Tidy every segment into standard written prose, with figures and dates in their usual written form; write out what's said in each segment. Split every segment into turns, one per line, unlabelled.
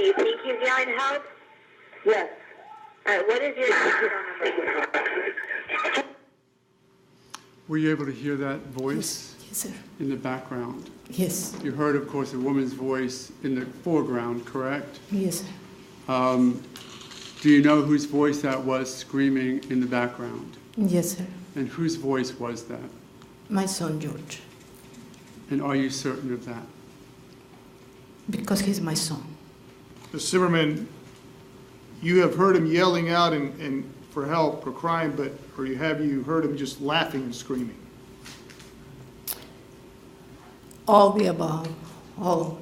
you think he's yelling help?
Yes.
All right, what is your phone number?
Were you able to hear that voice?
Yes, sir.
In the background?
Yes.
You heard, of course, a woman's voice in the foreground, correct?
Yes, sir.
Do you know whose voice that was screaming in the background?
Yes, sir.
And whose voice was that?
My son, George.
And are you certain of that?
Because he's my son.
Mr. Zimmerman, you have heard him yelling out and for help or crying, or have you heard him just laughing and screaming?
All the above. All.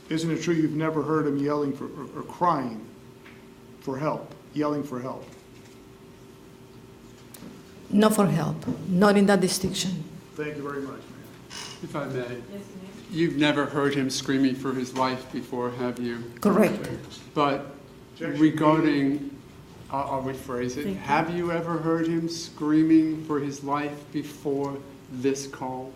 Isn't it true you've never heard him yelling or crying for help, yelling for help?
Not for help. Not in that distinction.
Thank you very much, ma'am.
If I may. You've never heard him screaming for his life before, have you?
Correct.
But regarding, I'll rephrase it, have you ever heard him screaming for his life before this call?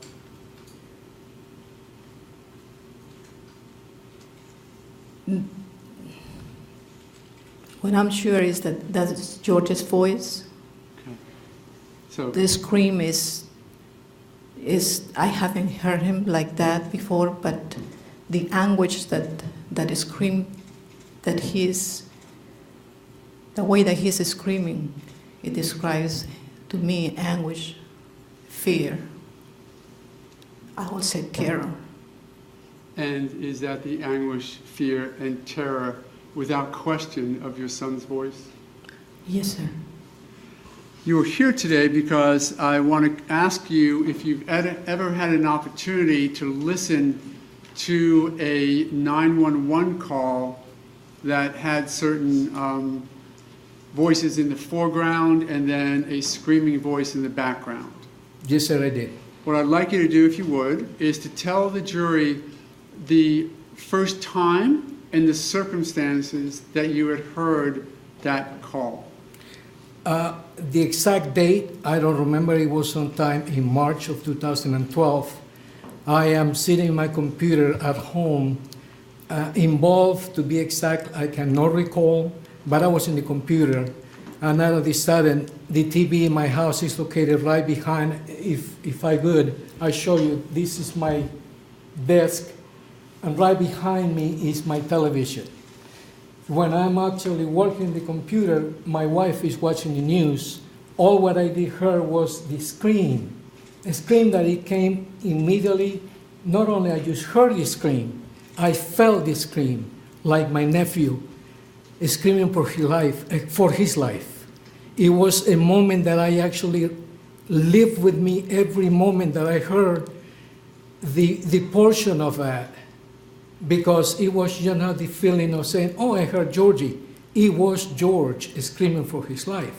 What I'm sure is that that's George's voice.
Okay. So
The scream is I haven't heard him like that before, but the anguish that scream, that he's, the way that he's screaming, it describes to me anguish, fear, I would say terror.
And is that the anguish, fear, and terror, without question, of your son's voice?
Yes, sir.
You are here today because I want to ask you if you've ever had an opportunity to listen to a 911 call that had certain voices in the foreground and then a screaming voice in the background.
Yes, sir, I did.
What I'd like you to do, if you would, is to tell the jury the first time and the circumstances that you had heard that call.
The exact date, I don't remember. It was sometime in March of 2012. I am sitting in my computer at home, involved, to be exact, I cannot recall, but I was in the computer, and all of a sudden, the TV in my house is located right behind. If I could, I show you, this is my desk, and right behind me is my television. When I'm actually working the computer, my wife is watching the news. All what I did hear was the scream, a scream that it came immediately. Not only I just heard the scream, I felt the scream, like my nephew screaming for his life. It was a moment that I actually lived with me every moment that I heard the portion of that. Because it was the feeling of saying, oh, I heard Georgie. It was George screaming for his life.